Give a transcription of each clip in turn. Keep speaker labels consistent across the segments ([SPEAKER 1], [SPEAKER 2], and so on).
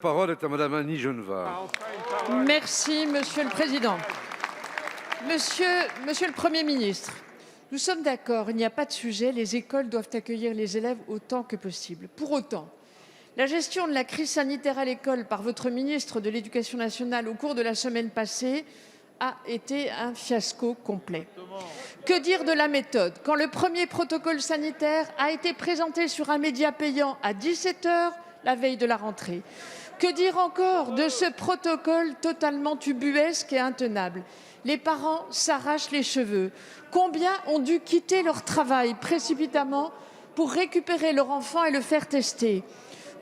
[SPEAKER 1] La parole est à Madame Annie Genevard.
[SPEAKER 2] Merci, Monsieur le Président. Monsieur le Premier ministre, nous sommes d'accord, il n'y a pas de sujet, les écoles doivent accueillir les élèves autant que possible. Pour autant, la gestion de la crise sanitaire à l'école par votre ministre de l'Éducation nationale au cours de la semaine passée a été un fiasco complet. Que dire de la méthode? Quand le premier protocole sanitaire a été présenté sur un média payant à 17 h la veille de la rentrée? Que dire encore de ce protocole totalement ubuesque et intenable? Les parents s'arrachent les cheveux. Combien ont dû quitter leur travail précipitamment pour récupérer leur enfant et le faire tester?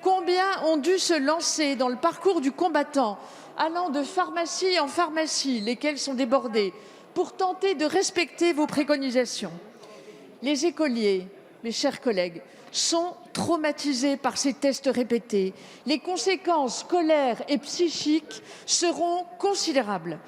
[SPEAKER 2] Combien ont dû se lancer dans le parcours du combattant, allant de pharmacie en pharmacie, lesquelles sont débordées, pour tenter de respecter vos préconisations? Les écoliers, mes chers collègues, sont traumatisés par ces tests répétés. Les conséquences scolaires et psychiques seront considérables.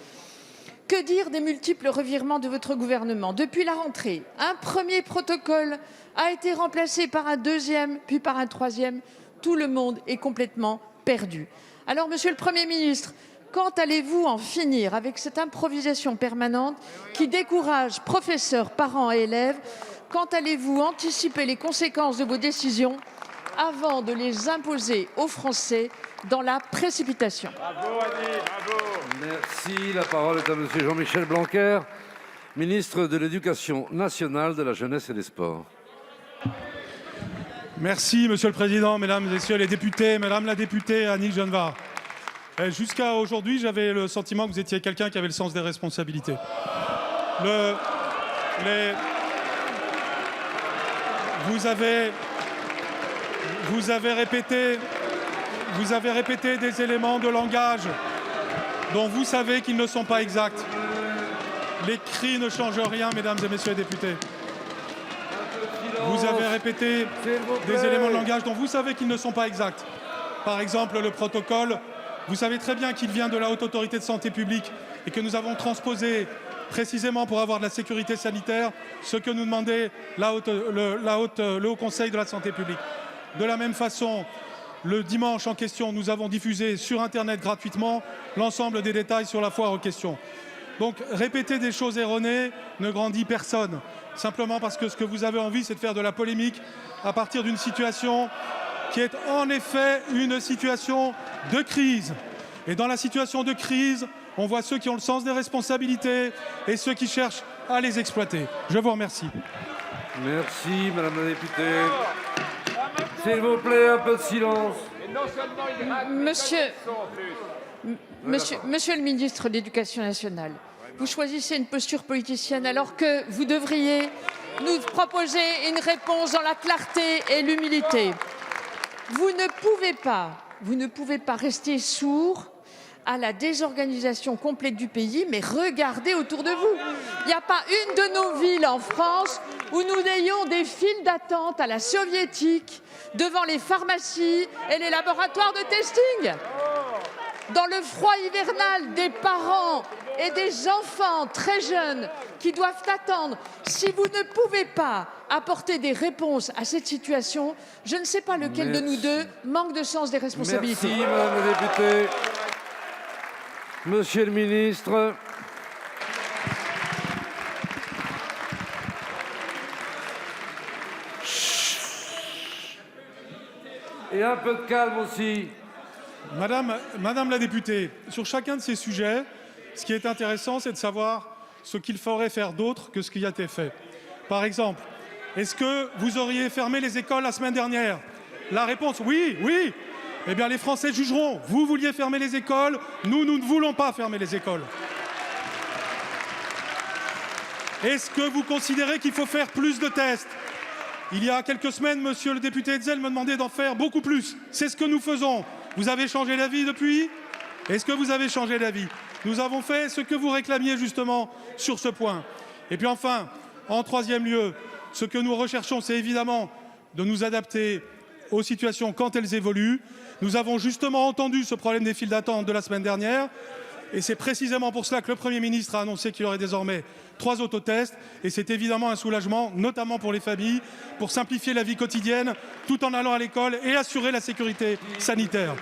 [SPEAKER 2] Que dire des multiples revirements de votre gouvernement? Depuis la rentrée, un premier protocole a été remplacé par un deuxième, puis par un troisième. Tout le monde est complètement perdu. Alors, Monsieur le Premier ministre, quand allez-vous en finir avec cette improvisation permanente qui décourage professeurs, parents et élèves? Quand allez-vous anticiper les conséquences de vos décisions avant de les imposer aux Français dans la précipitation?
[SPEAKER 3] Bravo Annie, bravo.
[SPEAKER 1] Merci. La parole est à Monsieur Jean-Michel Blanquer, ministre de l'Éducation nationale, de la jeunesse et des sports.
[SPEAKER 4] Merci Monsieur le Président, Mesdames et Messieurs les députés, Madame la députée Annie Genevard. Jusqu'à aujourd'hui, j'avais le sentiment que vous étiez quelqu'un qui avait le sens des responsabilités. Vous avez répété des éléments de langage dont vous savez qu'ils ne sont pas exacts. Les cris ne changent rien, Mesdames et Messieurs les députés. Vous avez répété des éléments de langage dont vous savez qu'ils ne sont pas exacts. Par exemple, le protocole, vous savez très bien qu'il vient de la Haute Autorité de Santé publique et que nous avons transposé précisément pour avoir de la sécurité sanitaire ce que nous demandait le Haut Conseil de la Santé publique. De la même façon, le dimanche en question, nous avons diffusé sur Internet gratuitement l'ensemble des détails sur la foire aux questions. Donc, répéter des choses erronées ne grandit personne. Simplement parce que ce que vous avez envie, c'est de faire de la polémique à partir d'une situation qui est en effet une situation de crise. Et dans la situation de crise, on voit ceux qui ont le sens des responsabilités et ceux qui cherchent à les exploiter. Je vous remercie.
[SPEAKER 1] Merci, Madame la députée. S'il vous plaît, un peu de silence.
[SPEAKER 2] Monsieur le ministre de l'Éducation nationale, vous choisissez une posture politicienne alors que vous devriez nous proposer une réponse dans la clarté et l'humilité. Vous ne pouvez pas rester sourd à la désorganisation complète du pays, mais regardez autour de vous. Il n'y a pas une de nos villes en France où nous ayons des files d'attente à la soviétique devant les pharmacies et les laboratoires de testing. Dans le froid hivernal, des parents et des enfants très jeunes qui doivent attendre. Si vous ne pouvez pas apporter des réponses à cette situation, je ne sais pas lequel de nous deux manque de sens des responsabilités.
[SPEAKER 1] Merci, Madame la députée. Monsieur le ministre. Et un peu de calme aussi.
[SPEAKER 4] Madame la députée, sur chacun de ces sujets, ce qui est intéressant, c'est de savoir ce qu'il faudrait faire d'autre que ce qui a été fait. Par exemple, est-ce que vous auriez fermé les écoles la semaine dernière? La réponse, oui. Eh bien, les Français jugeront. Vous vouliez fermer les écoles, nous ne voulons pas fermer les écoles. Est-ce que vous considérez qu'il faut faire plus de tests? Il y a quelques semaines, monsieur le député Hetzel me demandait d'en faire beaucoup plus. C'est ce que nous faisons. Vous avez changé d'avis depuis? Est-ce que vous avez changé d'avis? Nous avons fait ce que vous réclamiez justement sur ce point. Et puis enfin, en troisième lieu, ce que nous recherchons, c'est évidemment de nous adapter aux situations quand elles évoluent. Nous avons justement entendu ce problème des files d'attente de la semaine dernière. Et c'est précisément pour cela que le Premier ministre a annoncé qu'il y aurait désormais 3 autotests. Et c'est évidemment un soulagement, notamment pour les familles, pour simplifier la vie quotidienne tout en allant à l'école et assurer la sécurité sanitaire.